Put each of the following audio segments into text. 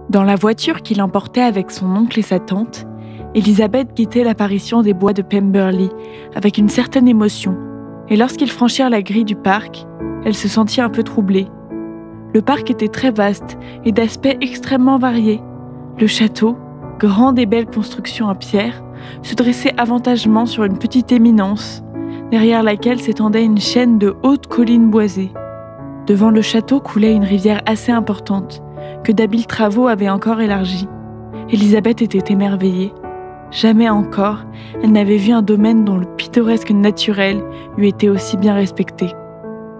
Dans la voiture qui l'emportait avec son oncle et sa tante, Elizabeth guettait l'apparition des bois de Pemberley avec une certaine émotion, et lorsqu'ils franchirent la grille du parc, elle se sentit un peu troublée. Le parc était très vaste et d'aspect extrêmement varié. Le château, grande et belle construction en pierre, se dressait avantagement sur une petite éminence, derrière laquelle s'étendait une chaîne de hautes collines boisées. Devant le château coulait une rivière assez importante, que d'habiles travaux avaient encore élargie. Elizabeth était émerveillée. Jamais encore, elle n'avait vu un domaine dont le pittoresque naturel eût été aussi bien respecté.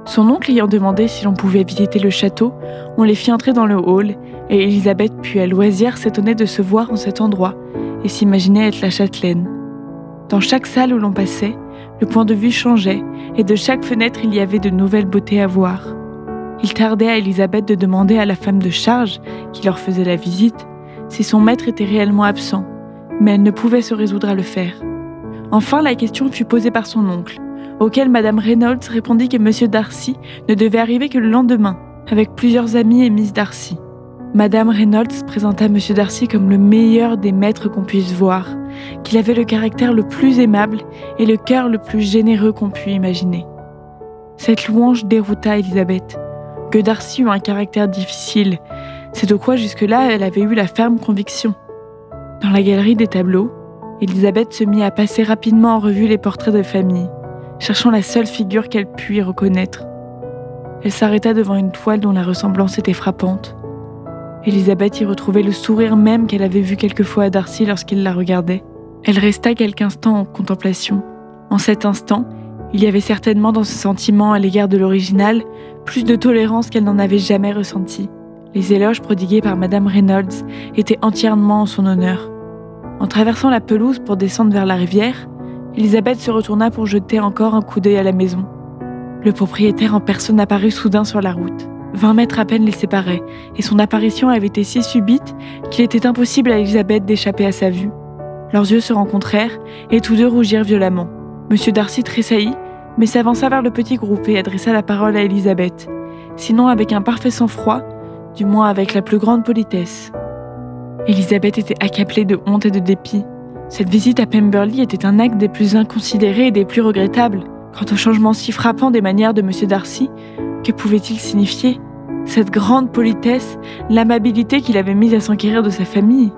Son oncle ayant demandé si l'on pouvait visiter le château, on les fit entrer dans le hall, et Elizabeth put à loisir s'étonner de se voir en cet endroit, et s'imaginer être la châtelaine. Dans chaque salle où l'on passait, le point de vue changeait, et de chaque fenêtre il y avait de nouvelles beautés à voir. Il tardait à Elizabeth de demander à la femme de charge, qui leur faisait la visite, si son maître était réellement absent, mais elle ne pouvait se résoudre à le faire. Enfin, la question fut posée par son oncle, auquel Madame Reynolds répondit que Monsieur Darcy ne devait arriver que le lendemain, avec plusieurs amis et Miss Darcy. Madame Reynolds présenta Monsieur Darcy comme le meilleur des maîtres qu'on puisse voir, qu'il avait le caractère le plus aimable et le cœur le plus généreux qu'on pût imaginer. Cette louange dérouta Elizabeth. Que Darcy eut un caractère difficile, c'est de quoi jusque-là elle avait eu la ferme conviction. Dans la galerie des tableaux, Elizabeth se mit à passer rapidement en revue les portraits de famille, cherchant la seule figure qu'elle pût y reconnaître. Elle s'arrêta devant une toile dont la ressemblance était frappante. Elizabeth y retrouvait le sourire même qu'elle avait vu quelquefois à Darcy lorsqu'il la regardait. Elle resta quelques instants en contemplation. En cet instant, il y avait certainement dans ce sentiment à l'égard de l'original plus de tolérance qu'elle n'en avait jamais ressenti. Les éloges prodigués par Madame Reynolds étaient entièrement en son honneur. En traversant la pelouse pour descendre vers la rivière, Elizabeth se retourna pour jeter encore un coup d'œil à la maison. Le propriétaire en personne apparut soudain sur la route. 20 mètres à peine les séparaient, et son apparition avait été si subite qu'il était impossible à Elizabeth d'échapper à sa vue. Leurs yeux se rencontrèrent, et tous deux rougirent violemment. Monsieur Darcy tressaillit, mais s'avança vers le petit groupe et adressa la parole à Elizabeth, sinon avec un parfait sang-froid, du moins avec la plus grande politesse. Elizabeth était accablée de honte et de dépit. Cette visite à Pemberley était un acte des plus inconsidérés et des plus regrettables. Quant au changement si frappant des manières de Monsieur Darcy, que pouvait-il signifier? Cette grande politesse, l'amabilité qu'il avait mise à s'enquérir de sa famille.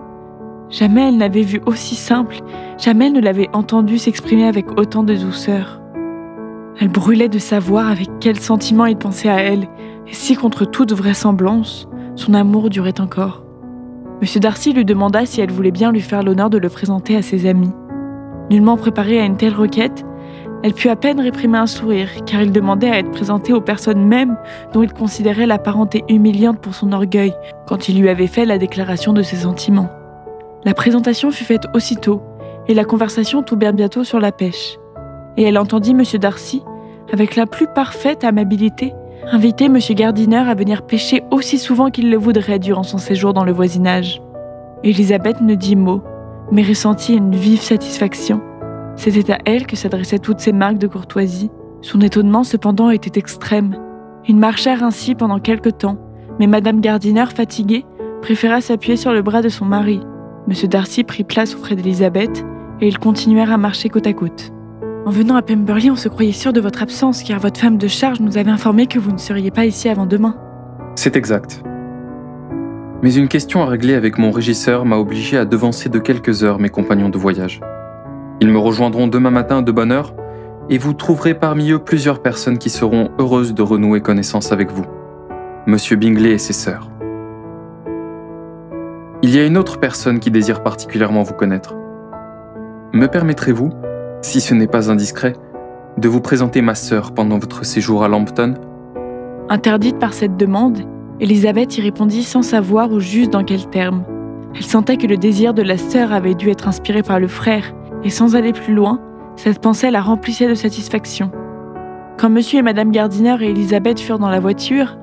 Jamais elle n'avait vu aussi simple, jamais elle ne l'avait entendu s'exprimer avec autant de douceur. Elle brûlait de savoir avec quel sentiment il pensait à elle, et si contre toute vraisemblance, son amour durait encore. Monsieur Darcy lui demanda si elle voulait bien lui faire l'honneur de le présenter à ses amis. Nullement préparée à une telle requête, elle put à peine réprimer un sourire, car il demandait à être présenté aux personnes mêmes dont il considérait la parenté humiliante pour son orgueil, quand il lui avait fait la déclaration de ses sentiments. La présentation fut faite aussitôt, et la conversation tomba bientôt sur la pêche. Et elle entendit Monsieur Darcy, avec la plus parfaite amabilité, inviter M. Gardiner à venir pêcher aussi souvent qu'il le voudrait durant son séjour dans le voisinage. Elizabeth ne dit mot, mais ressentit une vive satisfaction. C'était à elle que s'adressaient toutes ces marques de courtoisie. Son étonnement cependant était extrême. Ils marchèrent ainsi pendant quelque temps, mais Madame Gardiner, fatiguée, préféra s'appuyer sur le bras de son mari. M. Darcy prit place auprès d'Elizabeth, et ils continuèrent à marcher côte à côte. En venant à Pemberley, on se croyait sûr de votre absence, car votre femme de charge nous avait informé que vous ne seriez pas ici avant demain. C'est exact. Mais une question à régler avec mon régisseur m'a obligé à devancer de quelques heures mes compagnons de voyage. Ils me rejoindront demain matin de bonne heure, et vous trouverez parmi eux plusieurs personnes qui seront heureuses de renouer connaissance avec vous. Monsieur Bingley et ses sœurs. Il y a une autre personne qui désire particulièrement vous connaître. Me permettrez-vous, si ce n'est pas indiscret, de vous présenter ma sœur pendant votre séjour à Lambton? Interdite par cette demande, Elizabeth y répondit sans savoir au juste dans quels termes. Elle sentait que le désir de la sœur avait dû être inspiré par le frère, et sans aller plus loin, cette pensée la remplissait de satisfaction. Quand monsieur et madame Gardiner et Elizabeth furent dans la voiture,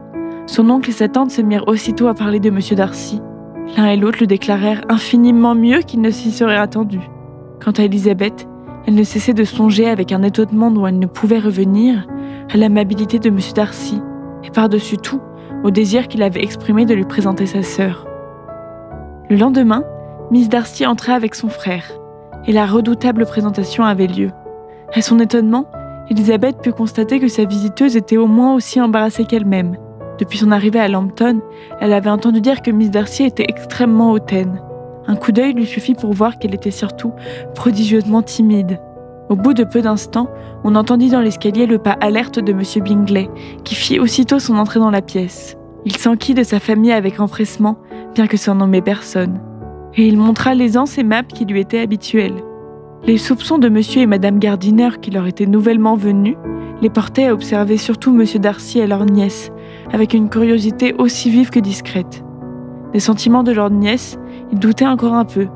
son oncle et sa tante se mirent aussitôt à parler de monsieur Darcy. L'un et l'autre le déclarèrent infiniment mieux qu'il ne s'y serait attendu. Quant à Elizabeth, elle ne cessait de songer avec un étonnement dont elle ne pouvait revenir à l'amabilité de monsieur Darcy, et par-dessus tout, au désir qu'il avait exprimé de lui présenter sa sœur. Le lendemain, Miss Darcy entrait avec son frère, et la redoutable présentation avait lieu. À son étonnement, Elizabeth put constater que sa visiteuse était au moins aussi embarrassée qu'elle-même. Depuis son arrivée à Lambton, elle avait entendu dire que Miss Darcy était extrêmement hautaine. Un coup d'œil lui suffit pour voir qu'elle était surtout prodigieusement timide. Au bout de peu d'instants, on entendit dans l'escalier le pas alerte de M. Bingley, qui fit aussitôt son entrée dans la pièce. Il s'enquit de sa famille avec empressement, bien que sans nommer personne. Et il montra l'aisance aimable qui lui était habituelle. Les soupçons de M. et Mme Gardiner, qui leur étaient nouvellement venus, les portaient à observer surtout M. Darcy et leur nièce, avec une curiosité aussi vive que discrète. Des sentiments de leur nièce, ils doutaient encore un peu,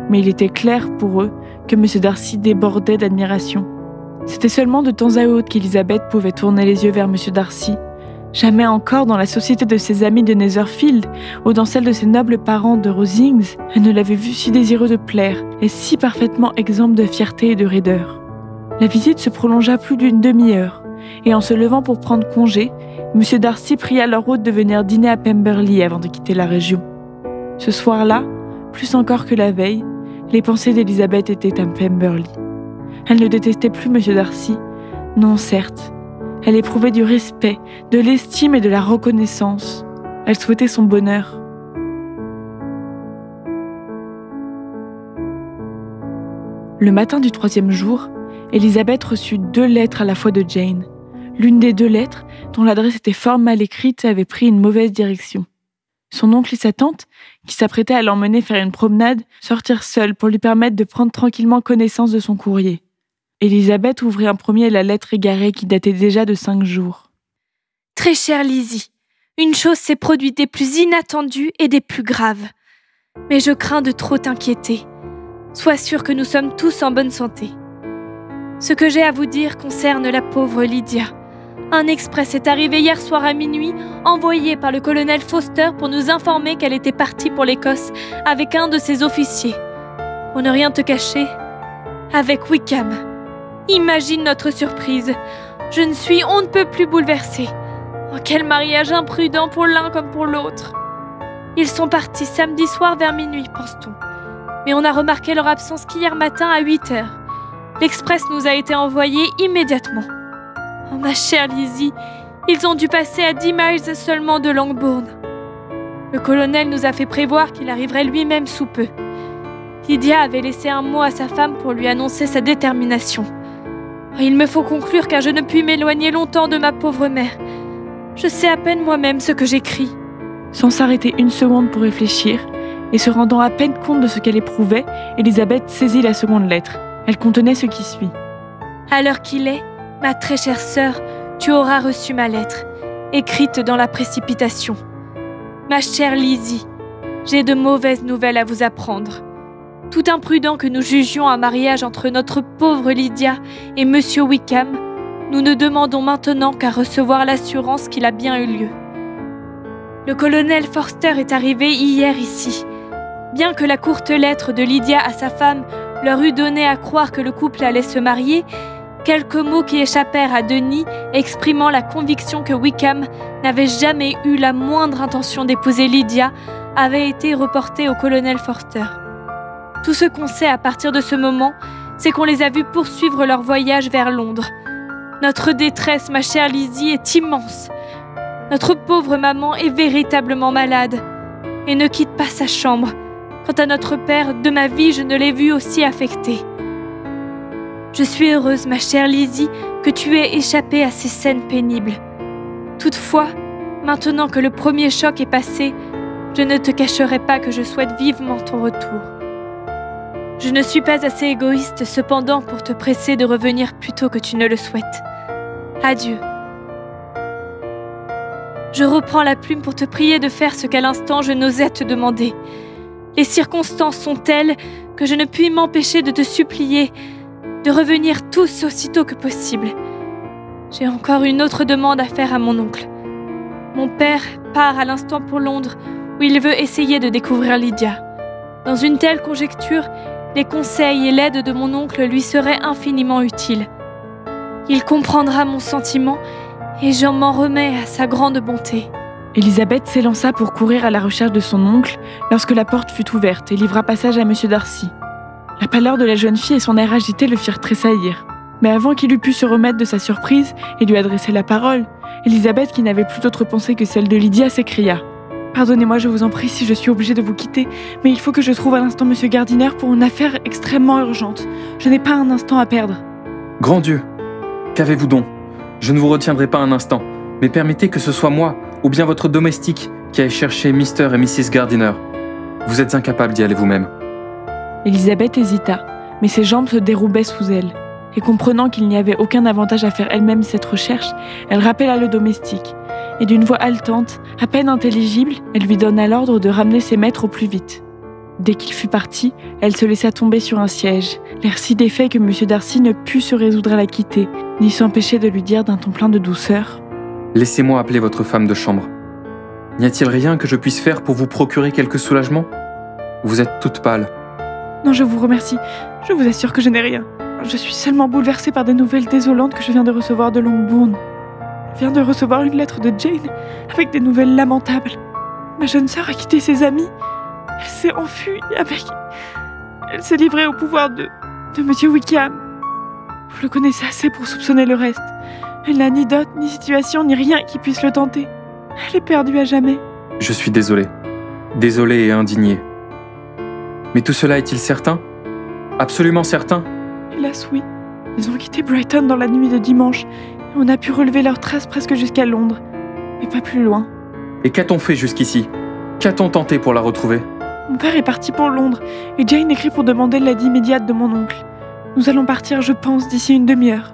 mais il était clair pour eux que M. Darcy débordait d'admiration. C'était seulement de temps à autre qu'Elizabeth pouvait tourner les yeux vers M. Darcy. Jamais encore dans la société de ses amis de Netherfield ou dans celle de ses nobles parents de Rosings, elle ne l'avait vu si désireux de plaire et si parfaitement exempt de fierté et de raideur. La visite se prolongea plus d'une demi-heure, et en se levant pour prendre congé, M. Darcy pria leur hôte de venir dîner à Pemberley avant de quitter la région. Ce soir-là, plus encore que la veille, les pensées d'Elizabeth étaient à Pemberley. Elle ne détestait plus M. Darcy, non certes. Elle éprouvait du respect, de l'estime et de la reconnaissance. Elle souhaitait son bonheur. Le matin du 3e jour, Elizabeth reçut 2 lettres à la fois de Jane. L'une des 2 lettres, dont l'adresse était fort mal écrite, avait pris une mauvaise direction. Son oncle et sa tante, qui s'apprêtaient à l'emmener faire une promenade, sortirent seuls pour lui permettre de prendre tranquillement connaissance de son courrier. Elizabeth ouvrit un premier la lettre égarée qui datait déjà de 5 jours. « Très chère Lizzie, une chose s'est produite des plus inattendues et des plus graves. Mais je crains de trop t'inquiéter. Sois sûre que nous sommes tous en bonne santé. Ce que j'ai à vous dire concerne la pauvre Lydia. Un express est arrivé hier soir à minuit, envoyé par le colonel Foster pour nous informer qu'elle était partie pour l'Écosse avec un de ses officiers. Pour ne rien te cacher, avec Wickham. Imagine notre surprise. Je ne suis on ne peut plus bouleversée. Oh, quel mariage imprudent pour l'un comme pour l'autre. Ils sont partis samedi soir vers minuit, pense-t-on. Mais on a remarqué leur absence qu'hier matin à 8 heures. L'express nous a été envoyé immédiatement. Oh ma chère Lizzie, ils ont dû passer à 10 miles seulement de Longbourn. Le colonel nous a fait prévoir qu'il arriverait lui-même sous peu. Lydia avait laissé un mot à sa femme pour lui annoncer sa détermination. Oh, il me faut conclure car je ne puis m'éloigner longtemps de ma pauvre mère. Je sais à peine moi-même ce que j'écris. Sans s'arrêter une seconde pour réfléchir, et se rendant à peine compte de ce qu'elle éprouvait, Elizabeth saisit la seconde lettre. Elle contenait ce qui suit. À l'heure qu'il est, ma très chère sœur, tu auras reçu ma lettre, écrite dans la précipitation. Ma chère Lizzie, j'ai de mauvaises nouvelles à vous apprendre. Tout imprudent que nous jugions un mariage entre notre pauvre Lydia et Monsieur Wickham, nous ne demandons maintenant qu'à recevoir l'assurance qu'il a bien eu lieu. Le colonel Forster est arrivé hier ici. Bien que la courte lettre de Lydia à sa femme leur eût donné à croire que le couple allait se marier, quelques mots qui échappèrent à Denis, exprimant la conviction que Wickham n'avait jamais eu la moindre intention d'épouser Lydia, avaient été reportés au colonel Forster. Tout ce qu'on sait à partir de ce moment, c'est qu'on les a vus poursuivre leur voyage vers Londres. Notre détresse, ma chère Lizzie, est immense. Notre pauvre maman est véritablement malade et ne quitte pas sa chambre. Quant à notre père, de ma vie, je ne l'ai vu aussi affecté. Je suis heureuse, ma chère Lizzie, que tu aies échappé à ces scènes pénibles. Toutefois, maintenant que le premier choc est passé, je ne te cacherai pas que je souhaite vivement ton retour. Je ne suis pas assez égoïste cependant pour te presser de revenir plus tôt que tu ne le souhaites. Adieu. Je reprends la plume pour te prier de faire ce qu'à l'instant je n'osais te demander. Les circonstances sont telles que je ne puis m'empêcher de te supplier de revenir tous aussitôt que possible. J'ai encore une autre demande à faire à mon oncle. Mon père part à l'instant pour Londres, où il veut essayer de découvrir Lydia. Dans une telle conjecture, les conseils et l'aide de mon oncle lui seraient infiniment utiles. Il comprendra mon sentiment et je m'en remets à sa grande bonté. Elisabeth s'élança pour courir à la recherche de son oncle lorsque la porte fut ouverte et livra passage à M. Darcy. La pâleur de la jeune fille et son air agité le firent tressaillir. Mais avant qu'il eût pu se remettre de sa surprise et lui adresser la parole, Elisabeth, qui n'avait plus d'autre pensée que celle de Lydia, s'écria « Pardonnez-moi, je vous en prie, si je suis obligée de vous quitter, mais il faut que je trouve à l'instant M. Gardiner pour une affaire extrêmement urgente. Je n'ai pas un instant à perdre. » « Grand Dieu, qu'avez-vous donc? Je ne vous retiendrai pas un instant, mais permettez que ce soit moi, ou bien votre domestique, qui aille chercher Mr. et Mrs. Gardiner. Vous êtes incapable d'y aller vous-même. » Elisabeth hésita, mais ses jambes se déroubaient sous elle. Et comprenant qu'il n'y avait aucun avantage à faire elle-même cette recherche, elle rappela le domestique. Et d'une voix haletante, à peine intelligible, elle lui donna l'ordre de ramener ses maîtres au plus vite. Dès qu'il fut parti, elle se laissa tomber sur un siège, l'air si défait que M. Darcy ne put se résoudre à la quitter, ni s'empêcher de lui dire d'un ton plein de douceur « Laissez-moi appeler votre femme de chambre. N'y a-t-il rien que je puisse faire pour vous procurer quelque soulagement? Vous êtes toute pâle. » « Non, je vous remercie. Je vous assure que je n'ai rien. Je suis seulement bouleversée par des nouvelles désolantes que je viens de recevoir de Longbourn. Je viens de recevoir une lettre de Jane avec des nouvelles lamentables. Ma jeune sœur a quitté ses amis. Elle s'est enfuie avec... Elle s'est livrée au pouvoir de Monsieur Wickham. Vous le connaissez assez pour soupçonner le reste. Elle n'a ni dot, ni situation, ni rien qui puisse le tenter. Elle est perdue à jamais. Je suis désolé. Désolé et indigné. Mais tout cela est-il certain? Absolument certain? Hélas, oui. Ils ont quitté Brighton dans la nuit de dimanche. Et on a pu relever leurs traces presque jusqu'à Londres. Mais pas plus loin. Et qu'a-t-on fait jusqu'ici? Qu'a-t-on tenté pour la retrouver? Mon père est parti pour Londres, et Jane écrit pour demander l'aide immédiate de mon oncle. Nous allons partir, je pense, d'ici une demi-heure.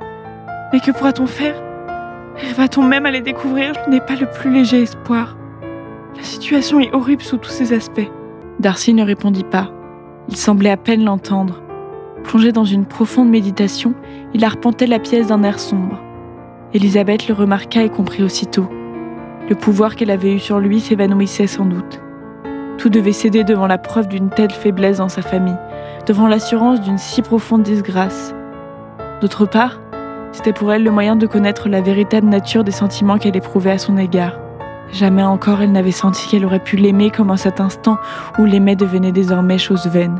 Mais que pourra-t-on faire? Va-t-on même aller découvrir? Je n'ai pas le plus léger espoir. La situation est horrible sous tous ses aspects. Darcy ne répondit pas. Il semblait à peine l'entendre. Plongé dans une profonde méditation, il arpentait la pièce d'un air sombre. Elisabeth le remarqua et comprit aussitôt. Le pouvoir qu'elle avait eu sur lui s'évanouissait sans doute. Tout devait céder devant la preuve d'une telle faiblesse dans sa famille, devant l'assurance d'une si profonde disgrâce. D'autre part, c'était pour elle le moyen de connaître la véritable nature des sentiments qu'elle éprouvait à son égard. Jamais encore elle n'avait senti qu'elle aurait pu l'aimer comme en cet instant où l'aimer devenait désormais chose vaine.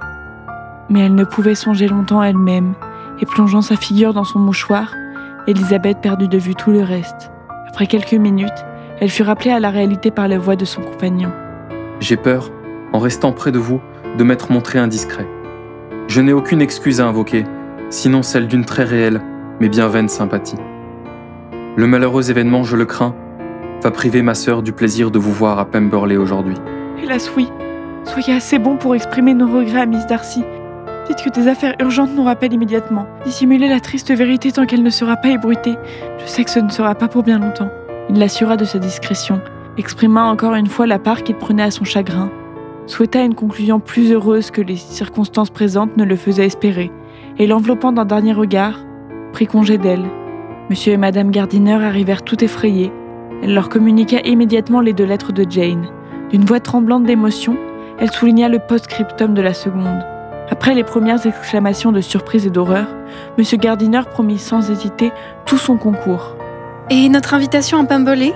Mais elle ne pouvait songer longtemps à elle-même, et plongeant sa figure dans son mouchoir, Elisabeth perdit de vue tout le reste. Après quelques minutes, elle fut rappelée à la réalité par la voix de son compagnon. « J'ai peur, en restant près de vous, de m'être montré indiscret. Je n'ai aucune excuse à invoquer, sinon celle d'une très réelle, mais bien vaine sympathie. Le malheureux événement, je le crains, va priver ma sœur du plaisir de vous voir à Pemberley aujourd'hui. » Hélas oui. Soyez assez bon pour exprimer nos regrets à Miss Darcy. Dites que des affaires urgentes nous rappellent immédiatement. Dissimulez la triste vérité tant qu'elle ne sera pas ébruitée. Je sais que ce ne sera pas pour bien longtemps. Il l'assura de sa discrétion, exprima encore une fois la part qu'il prenait à son chagrin, souhaita une conclusion plus heureuse que les circonstances présentes ne le faisaient espérer, et l'enveloppant d'un dernier regard, prit congé d'elle. Monsieur et Madame Gardiner arrivèrent tout effrayés. Elle leur communiqua immédiatement les 2 lettres de Jane. D'une voix tremblante d'émotion, elle souligna le post-scriptum de la seconde. Après les premières exclamations de surprise et d'horreur, M. Gardiner promit sans hésiter tout son concours. « Et notre invitation à Pemberley ?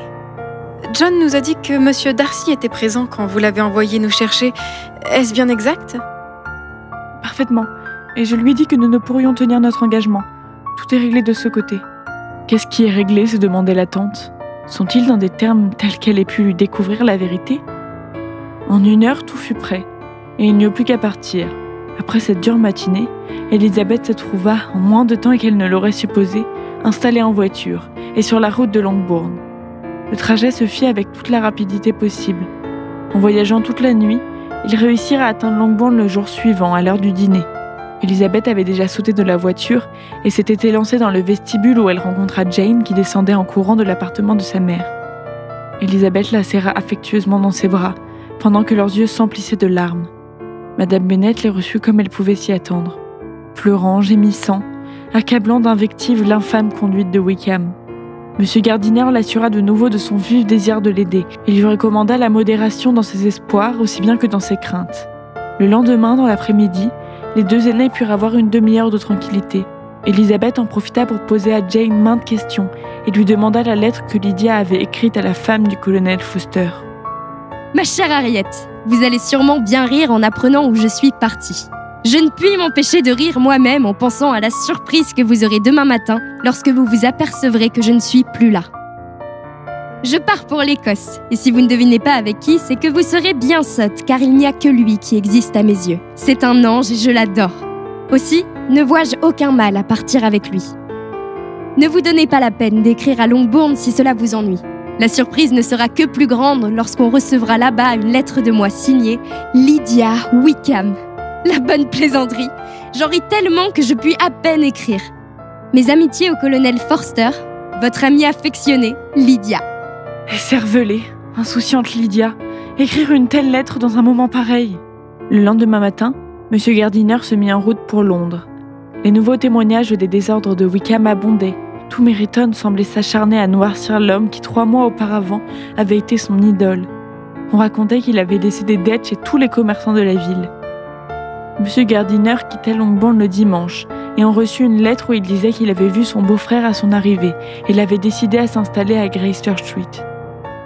John nous a dit que M. Darcy était présent quand vous l'avez envoyé nous chercher. Est-ce bien exact ?»« Parfaitement. Et je lui ai dit que nous ne pourrions tenir notre engagement. Tout est réglé de ce côté. » « Qu'est-ce qui est réglé ?» se demandait la tante. Sont-ils dans des termes tels qu'elle ait pu lui découvrir la vérité? En 1 heure, tout fut prêt, et il n'y eut plus qu'à partir. Après cette dure matinée, Elisabeth se trouva, en moins de temps qu'elle ne l'aurait supposé, installée en voiture, et sur la route de Longbourn. Le trajet se fit avec toute la rapidité possible. En voyageant toute la nuit, ils réussirent à atteindre Longbourn le jour suivant, à l'heure du dîner. Elisabeth avait déjà sauté de la voiture et s'était élancée dans le vestibule où elle rencontra Jane qui descendait en courant de l'appartement de sa mère. Elisabeth la serra affectueusement dans ses bras, pendant que leurs yeux s'emplissaient de larmes. Madame Bennet les reçut comme elle pouvait s'y attendre, pleurant, gémissant, accablant d'invectives l'infâme conduite de Wickham. Monsieur Gardiner l'assura de nouveau de son vif désir de l'aider et lui recommanda la modération dans ses espoirs aussi bien que dans ses craintes. Le lendemain, dans l'après-midi, les 2 aînés purent avoir une demi-heure de tranquillité. Elisabeth en profita pour poser à Jane maintes questions et lui demanda la lettre que Lydia avait écrite à la femme du colonel Foster. Ma chère Harriet, vous allez sûrement bien rire en apprenant où je suis partie. Je ne puis m'empêcher de rire moi-même en pensant à la surprise que vous aurez demain matin lorsque vous vous apercevrez que je ne suis plus là. Je pars pour l'Écosse, et si vous ne devinez pas avec qui, c'est que vous serez bien sotte, car il n'y a que lui qui existe à mes yeux. C'est un ange et je l'adore. Aussi, ne vois-je aucun mal à partir avec lui. Ne vous donnez pas la peine d'écrire à Longbourn si cela vous ennuie. La surprise ne sera que plus grande lorsqu'on recevra là-bas une lettre de moi signée Lydia Wickham. La bonne plaisanterie. J'en ris tellement que je puis à peine écrire. Mes amitiés au colonel Forster, votre amie affectionnée, Lydia. Cervelée, insouciante Lydia, écrire une telle lettre dans un moment pareil. Le lendemain matin, M. Gardiner se mit en route pour Londres. Les nouveaux témoignages des désordres de Wickham abondaient. Tout Meryton semblait s'acharner à noircir l'homme qui 3 mois auparavant avait été son idole. On racontait qu'il avait laissé des dettes chez tous les commerçants de la ville. M. Gardiner quittait Longbourn le dimanche et on reçut une lettre où il disait qu'il avait vu son beau-frère à son arrivée et il avait décidé à s'installer à Greyster Street.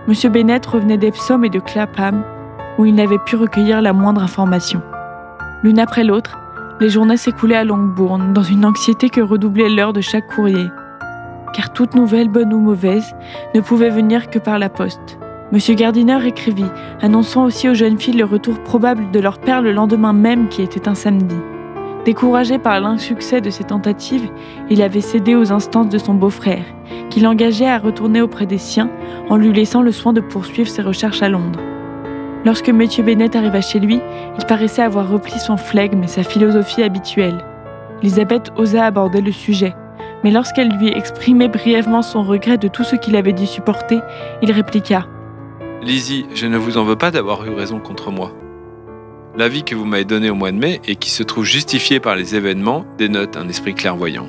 M. Bennet revenait d'Epsom et de Clapham, où il n'avait pu recueillir la moindre information. L'une après l'autre, les journées s'écoulaient à Longbourn, dans une anxiété que redoublait l'heure de chaque courrier. Car toute nouvelle, bonne ou mauvaise, ne pouvait venir que par la poste. M. Gardiner écrivit, annonçant aussi aux jeunes filles le retour probable de leur père le lendemain même, qui était un samedi. Découragé par l'insuccès de ses tentatives, il avait cédé aux instances de son beau-frère, qui l'engageait à retourner auprès des siens en lui laissant le soin de poursuivre ses recherches à Londres. Lorsque M. Bennet arriva chez lui, il paraissait avoir repris son flegme et sa philosophie habituelle. Elisabeth osa aborder le sujet, mais lorsqu'elle lui exprimait brièvement son regret de tout ce qu'il avait dû supporter, il répliqua « Lizzie, je ne vous en veux pas d'avoir eu raison contre moi. L'avis que vous m'avez donné au mois de mai et qui se trouve justifié par les événements dénote un esprit clairvoyant. »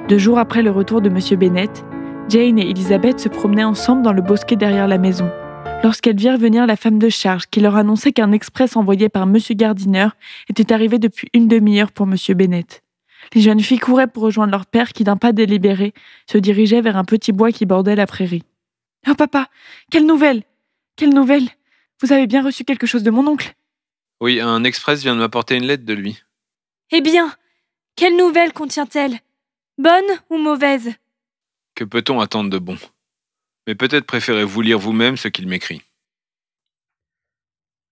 2 jours après le retour de M. Bennet, Jane et Elisabeth se promenaient ensemble dans le bosquet derrière la maison, lorsqu'elles virent venir la femme de charge qui leur annonçait qu'un express envoyé par M. Gardiner était arrivé depuis une demi-heure pour M. Bennet. Les jeunes filles couraient pour rejoindre leur père qui, d'un pas délibéré, se dirigeait vers un petit bois qui bordait la prairie. « Oh papa, quelle nouvelle! Quelle nouvelle! Vous avez bien reçu quelque chose de mon oncle ?» Oui, un express vient de m'apporter une lettre de lui. Eh bien, quelle nouvelle contient-elle? Bonne ou mauvaise? Que peut-on attendre de bon? Mais peut-être préférez-vous lire vous-même ce qu'il m'écrit.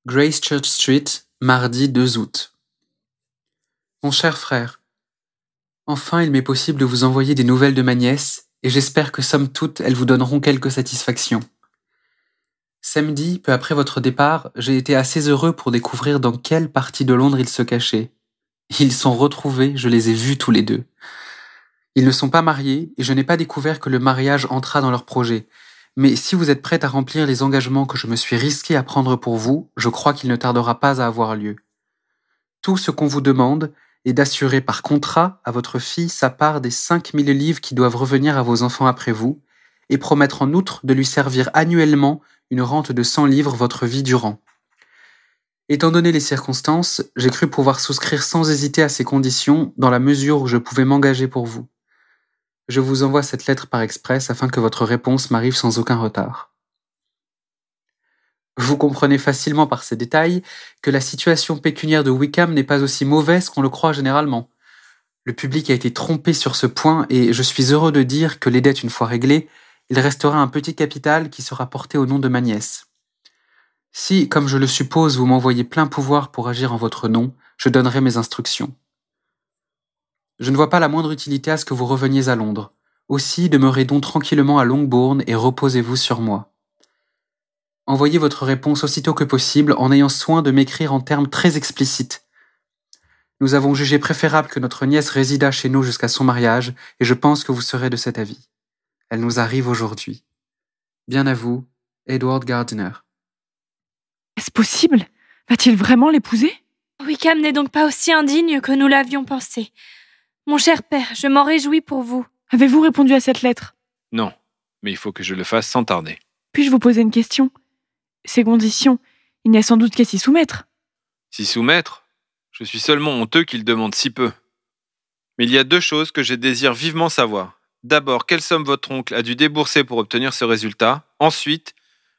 Greychurch Street, mardi 2 août. Mon cher frère, enfin il m'est possible de vous envoyer des nouvelles de ma nièce, et j'espère que somme toute elles vous donneront quelque satisfaction. Samedi, peu après votre départ, j'ai été assez heureux pour découvrir dans quelle partie de Londres ils se cachaient. Ils sont retrouvés, je les ai vus tous les deux. Ils ne sont pas mariés, et je n'ai pas découvert que le mariage entra dans leur projet. Mais si vous êtes prête à remplir les engagements que je me suis risqué à prendre pour vous, je crois qu'il ne tardera pas à avoir lieu. Tout ce qu'on vous demande est d'assurer par contrat à votre fille sa part des 5 000 livres qui doivent revenir à vos enfants après vous, et promettre en outre de lui servir annuellement une rente de 100 livres votre vie durant. Étant donné les circonstances, j'ai cru pouvoir souscrire sans hésiter à ces conditions dans la mesure où je pouvais m'engager pour vous. Je vous envoie cette lettre par express afin que votre réponse m'arrive sans aucun retard. Vous comprenez facilement par ces détails que la situation pécuniaire de Wickham n'est pas aussi mauvaise qu'on le croit généralement. Le public a été trompé sur ce point et je suis heureux de dire que les dettes une fois réglées, il restera un petit capital qui sera porté au nom de ma nièce. Si, comme je le suppose, vous m'envoyez plein pouvoir pour agir en votre nom, je donnerai mes instructions. Je ne vois pas la moindre utilité à ce que vous reveniez à Londres. Aussi, demeurez donc tranquillement à Longbourn et reposez-vous sur moi. Envoyez votre réponse aussitôt que possible en ayant soin de m'écrire en termes très explicites. Nous avons jugé préférable que notre nièce résidât chez nous jusqu'à son mariage et je pense que vous serez de cet avis. Elle nous arrive aujourd'hui. Bien à vous, Edward Gardiner. Est-ce possible? Va-t-il vraiment l'épouser? Wickham n'est donc pas aussi indigne que nous l'avions pensé. Mon cher père, je m'en réjouis pour vous. Avez-vous répondu à cette lettre? Non, mais il faut que je le fasse sans tarder. Puis-je vous poser une question? Ces conditions, il n'y a sans doute qu'à s'y soumettre. S'y soumettre? Je suis seulement honteux qu'il demande si peu. Mais il y a 2 choses que je désire vivement savoir. D'abord, quelle somme votre oncle a dû débourser pour obtenir ce résultat? Ensuite,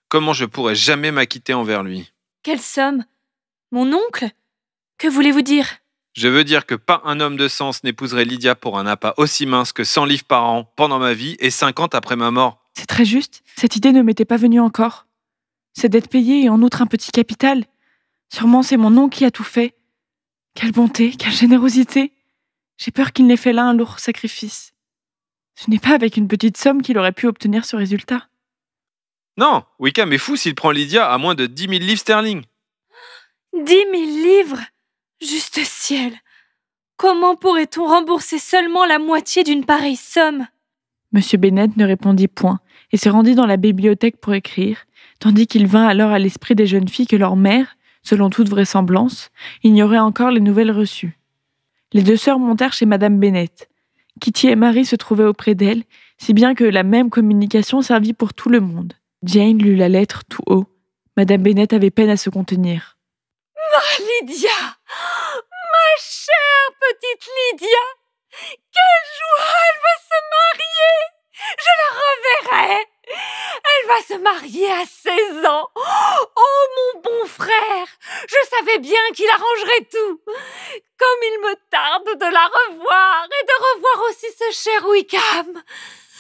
comment je pourrais jamais m'acquitter envers lui? Quelle somme? Mon oncle? Que voulez-vous dire? Je veux dire que pas un homme de sens n'épouserait Lydia pour un appât aussi mince que 100 livres par an pendant ma vie et 50 après ma mort. C'est très juste. Cette idée ne m'était pas venue encore. C'est d'être payé et en outre un petit capital. Sûrement c'est mon oncle qui a tout fait. Quelle bonté, quelle générosité. J'ai peur qu'il n'ait fait là un lourd sacrifice. Ce n'est pas avec une petite somme qu'il aurait pu obtenir ce résultat. Non, Wickham est fou s'il prend Lydia à moins de 10 000 livres sterling. 10 000 livres? Juste ciel! Comment pourrait-on rembourser seulement la moitié d'une pareille somme? Monsieur Bennet ne répondit point et se rendit dans la bibliothèque pour écrire, tandis qu'il vint alors à l'esprit des jeunes filles que leur mère, selon toute vraisemblance, ignorait encore les nouvelles reçues. Les 2 sœurs montèrent chez Madame Bennet. Kitty et Marie se trouvaient auprès d'elle, si bien que la même communication servit pour tout le monde. Jane lut la lettre tout haut. Madame Bennet avait peine à se contenir. Lydia! Ma chère petite Lydia! Quelle joie! Elle va se marier! Je la reverrai! Elle va se marier à 16 ans! Oh, mon bon frère! Je savais bien qu'il arrangerait tout! Comme il me tarde de la revoir et de revoir aussi ce cher Wickham!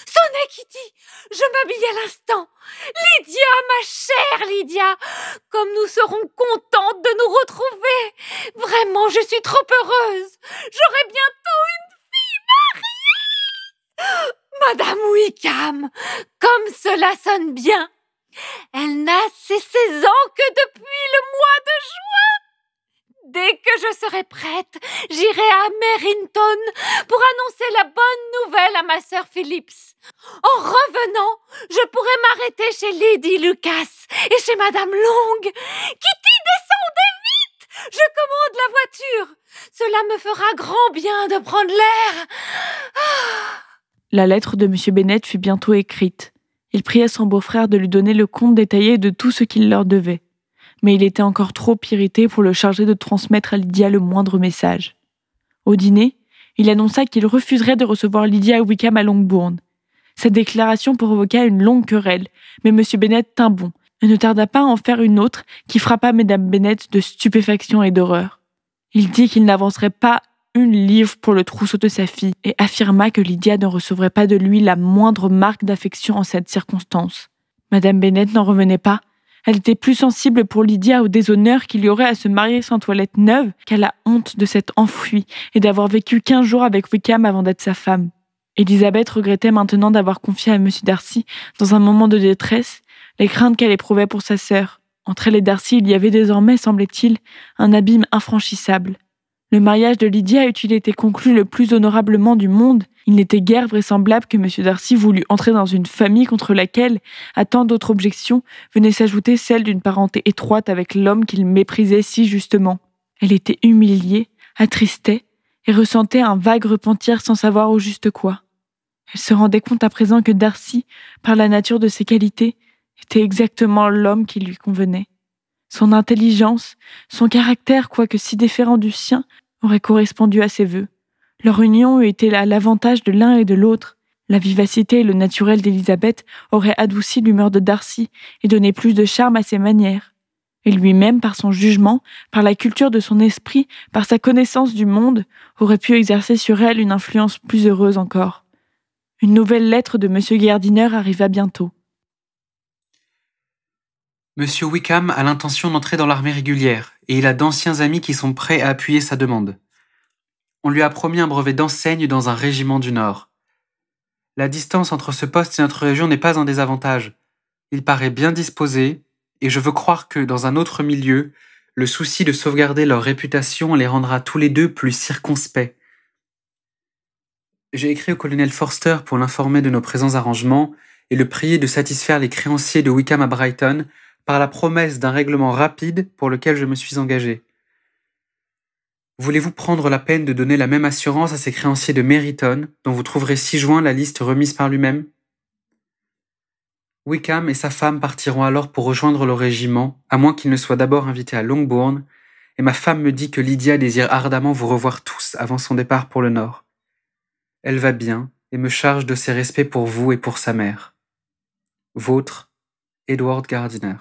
Sonnez, Kitty! Je m'habille à l'instant! Lydia, ma chère Lydia! Comme nous serons contentes de nous retrouver! Vraiment, je suis trop heureuse! J'aurai bientôt une fille mariée! Madame Wickham! Comme cela sonne bien! Elle n'a ses 16 ans que depuis le mois de juin! Dès que je serai prête, j'irai à Merrington pour annoncer la bonne nouvelle à ma sœur Phillips. En revenant, je pourrai m'arrêter chez Lady Lucas et chez Madame Long. Kitty, descendez vite! Je commande la voiture. Cela me fera grand bien de prendre l'air. La lettre de M. Bennet fut bientôt écrite. Il pria son beau-frère de lui donner le compte détaillé de tout ce qu'il leur devait. Mais il était encore trop irrité pour le charger de transmettre à Lydia le moindre message. Au dîner, il annonça qu'il refuserait de recevoir Lydia et Wickham à Longbourn. Cette déclaration provoqua une longue querelle, mais M. Bennet tint bon et ne tarda pas à en faire une autre qui frappa Mme Bennet de stupéfaction et d'horreur. Il dit qu'il n'avancerait pas une livre pour le trousseau de sa fille et affirma que Lydia ne recevrait pas de lui la moindre marque d'affection en cette circonstance. Mme Bennet n'en revenait pas. Elle était plus sensible pour Lydia au déshonneur qu'il y aurait à se marier sans toilette neuve qu'à la honte de s'être enfuie et d'avoir vécu 15 jours avec Wickham avant d'être sa femme. Élisabeth regrettait maintenant d'avoir confié à M. Darcy, dans un moment de détresse, les craintes qu'elle éprouvait pour sa sœur. Entre elle et Darcy, il y avait désormais, semblait-il, un abîme infranchissable. Le mariage de Lydia eût-il été conclu le plus honorablement du monde, il n'était guère vraisemblable que M. Darcy voulût entrer dans une famille contre laquelle, à tant d'autres objections, venait s'ajouter celle d'une parenté étroite avec l'homme qu'il méprisait si justement. Elle était humiliée, attristait, et ressentait un vague repentir sans savoir au juste quoi. Elle se rendait compte à présent que Darcy, par la nature de ses qualités, était exactement l'homme qui lui convenait. Son intelligence, son caractère, quoique si différent du sien, auraient correspondu à ses vœux. Leur union eût été à l'avantage de l'un et de l'autre. La vivacité et le naturel d'Élisabeth auraient adouci l'humeur de Darcy et donné plus de charme à ses manières. Et lui-même, par son jugement, par la culture de son esprit, par sa connaissance du monde, aurait pu exercer sur elle une influence plus heureuse encore. Une nouvelle lettre de M. Gardiner arriva bientôt. Monsieur Wickham a l'intention d'entrer dans l'armée régulière, et il a d'anciens amis qui sont prêts à appuyer sa demande. On lui a promis un brevet d'enseigne dans un régiment du Nord. La distance entre ce poste et notre région n'est pas un désavantage. Il paraît bien disposé, et je veux croire que, dans un autre milieu, le souci de sauvegarder leur réputation les rendra tous les deux plus circonspects. J'ai écrit au colonel Forster pour l'informer de nos présents arrangements et le prier de satisfaire les créanciers de Wickham à Brighton par la promesse d'un règlement rapide pour lequel je me suis engagé. Voulez-vous prendre la peine de donner la même assurance à ces créanciers de Meryton, dont vous trouverez ci-joint la liste remise par lui-même? Wickham et sa femme partiront alors pour rejoindre le régiment, à moins qu'ils ne soient d'abord invités à Longbourn, et ma femme me dit que Lydia désire ardemment vous revoir tous avant son départ pour le Nord. Elle va bien et me charge de ses respects pour vous et pour sa mère. Vôtre, Edward Gardiner.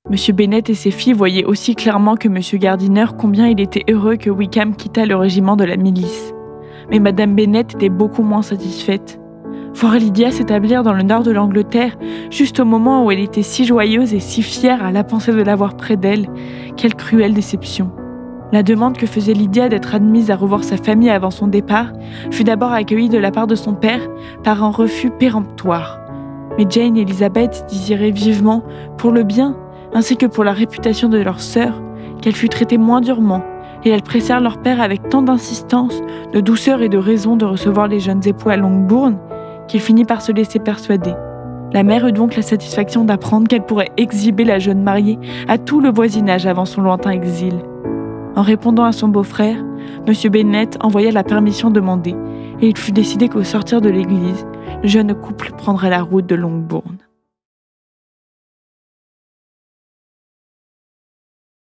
M. Bennet et ses filles voyaient aussi clairement que M. Gardiner combien il était heureux que Wickham quittât le régiment de la milice. Mais Madame Bennet était beaucoup moins satisfaite. Voir Lydia s'établir dans le nord de l'Angleterre, juste au moment où elle était si joyeuse et si fière à la pensée de l'avoir près d'elle, quelle cruelle déception. La demande que faisait Lydia d'être admise à revoir sa famille avant son départ fut d'abord accueillie de la part de son père par un refus péremptoire. Mais Jane et Elizabeth désiraient vivement, pour le bien, ainsi que pour la réputation de leur sœur, qu'elle fût traitée moins durement, et elles pressèrent leur père avec tant d'insistance, de douceur et de raison de recevoir les jeunes époux à Longbourn, qu'il finit par se laisser persuader. La mère eut donc la satisfaction d'apprendre qu'elle pourrait exhiber la jeune mariée à tout le voisinage avant son lointain exil. En répondant à son beau-frère, M. Bennet envoya la permission demandée, et il fut décidé qu'au sortir de l'église, le jeune couple prendrait la route de Longbourn.